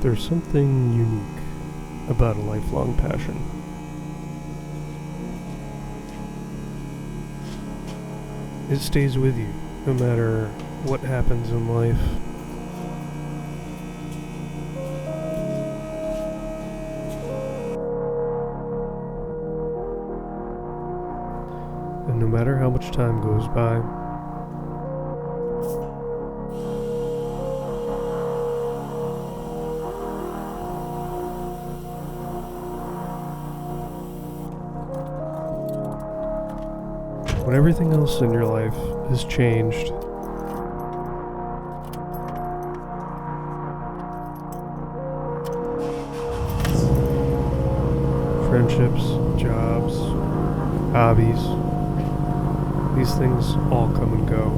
There's something unique about a lifelong passion. It stays with you, no matter what happens in life. And no matter how much time goes by, when everything else in your life has changed, friendships, jobs, hobbies, these things all come and go.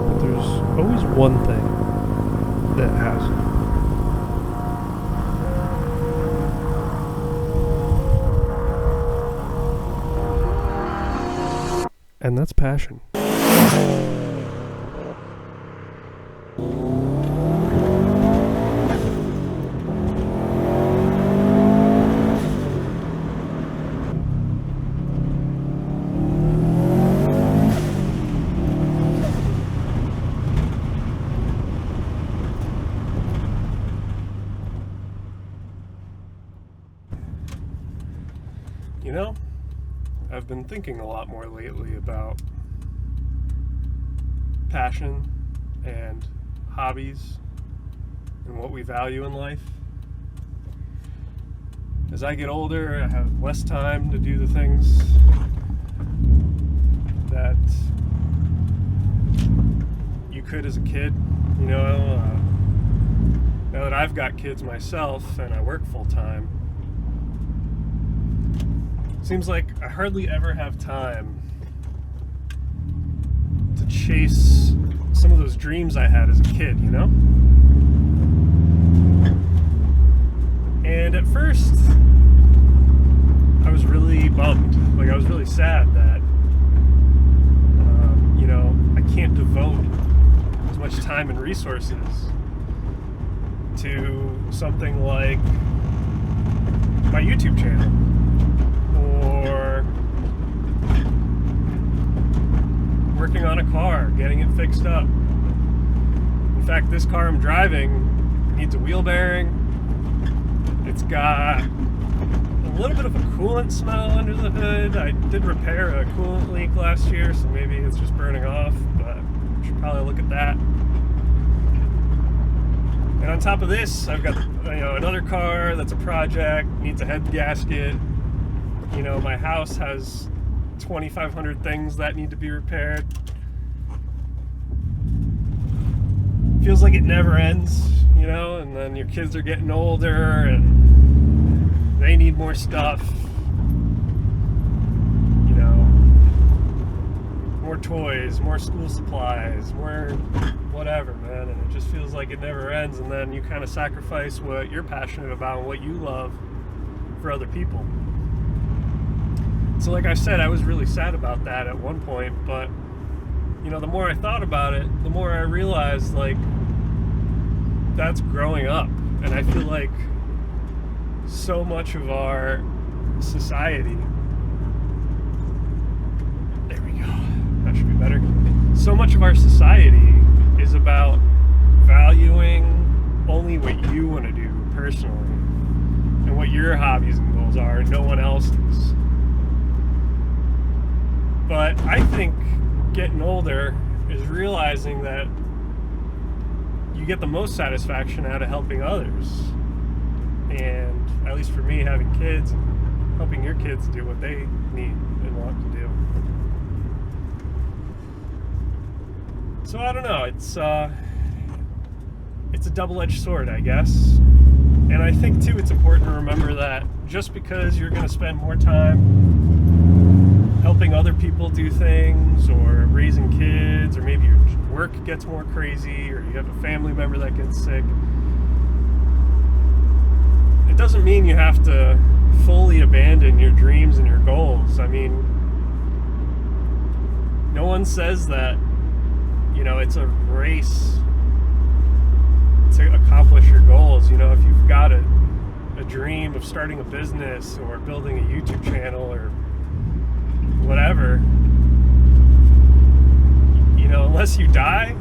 But there's always one thing that hasn't. And that's passion. You know, I've been thinking a lot more lately about passion and hobbies and what we value in life. As I get older, I have less time to do the things that you could as a kid. You know, now that I've got kids myself and I work full time, seems like I hardly ever have time to chase some of those dreams I had as a kid, you know? And at first, I was really bummed. Like, I was really sad that, you know, I can't devote as much time and resources to something like my YouTube channel. Or working on a car, getting it fixed up. In fact, this car I'm driving needs a wheel bearing. It's got a little bit of a coolant smell under the hood. I did repair a coolant leak last year, so maybe it's just burning off, but I should probably look at that. And on top of this, I've got another car that's a project, needs a head gasket. You know, my house has 2,500 things that need to be repaired. Feels like it never ends, you know, and then your kids are getting older and they need more stuff. You know, more toys, more school supplies, more whatever, man. And it just feels like it never ends. And then you kind of sacrifice what you're passionate about and what you love for other people. So like I said, I was really sad about that at one point, but, you know, the more I thought about it, the more I realized, like, that's growing up. And I feel like so much of our society, there we go, that should be better. So much of our society is about valuing only what you want to do personally and what your hobbies and goals are, and no one else's. But I think getting older is realizing that you get the most satisfaction out of helping others. And at least for me, having kids and helping your kids do what they need and want to do. So I don't know, it's a double-edged sword, I guess. And I think too it's important to remember that just because you're going to spend more time helping other people do things, or raising kids, or maybe your work gets more crazy, or you have a family member that gets sick, it doesn't mean you have to fully abandon your dreams and your goals. I mean, no one says that you know, it's a race to accomplish your goals. You know, if you've got a dream of starting a business or building a YouTube channel or whatever, you know, unless you die,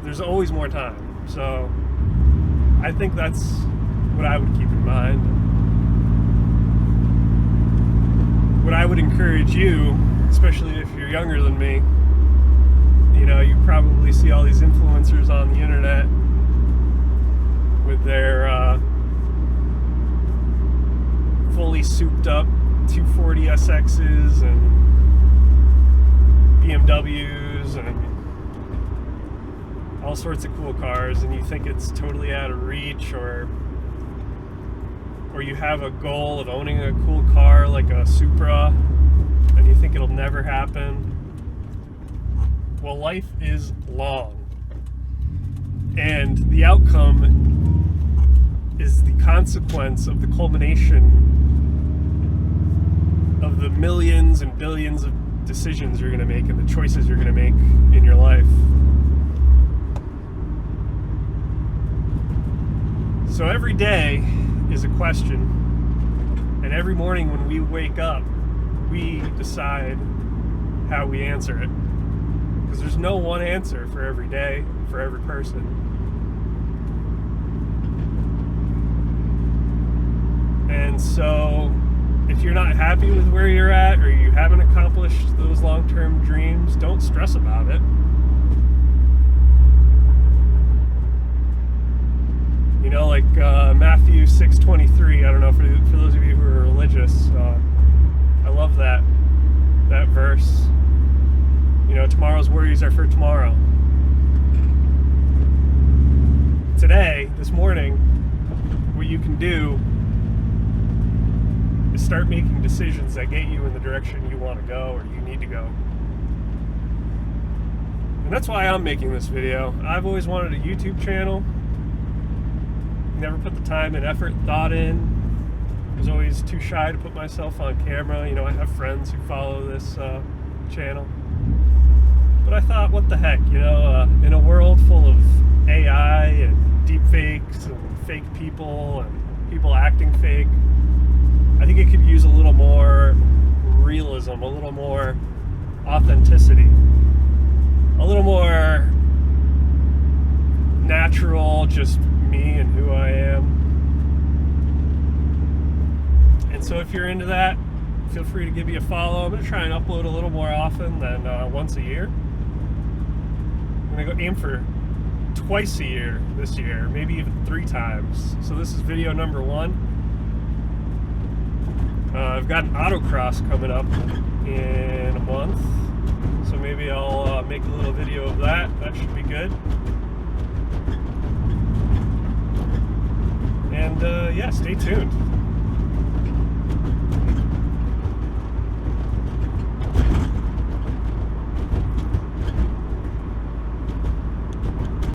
there's always more time. So I think that's what I would keep in mind. What I would encourage you, especially if you're younger than me, you know, you probably see all these influencers on the internet with their fully souped up 240 SXs and BMWs and all sorts of cool cars, and you think it's totally out of reach, or you have a goal of owning a cool car like a Supra and you think it'll never happen. Well, life is long, and the outcome is the consequence of the culmination of the millions and billions of decisions you're going to make and the choices you're going to make in your life. So every day is a question, and every morning when we wake up, we decide how we answer it. Because there's no one answer for every day, for every person. And so, if you're not happy with where you're at, or you haven't accomplished those long-term dreams, don't stress about it. You know, like Matthew 6:23. I don't know, for those of you who are religious, I love that verse. You know, tomorrow's worries are for tomorrow. Today, this morning, what you can do is start making decisions that get you in the direction you want to go or you need to go. And that's why I'm making this video. I've always wanted a YouTube channel. Never put the time and effort and thought in. I was always too shy to put myself on camera. You know, I have friends who follow this channel. But I thought, what the heck, you know, in a world full of AI and deepfakes and fake people and people acting fake, I think it could use a little more realism, a little more authenticity, a little more natural, just me and who I am. And so if you're into that, feel free to give me a follow. I'm going to try and upload a little more often than once a year. I'm going to go aim for twice a year this year, maybe even 3 times. So this is video number 1. I've got an autocross coming up in a month, so maybe I'll make a little video of that. That should be good. And yeah, stay tuned.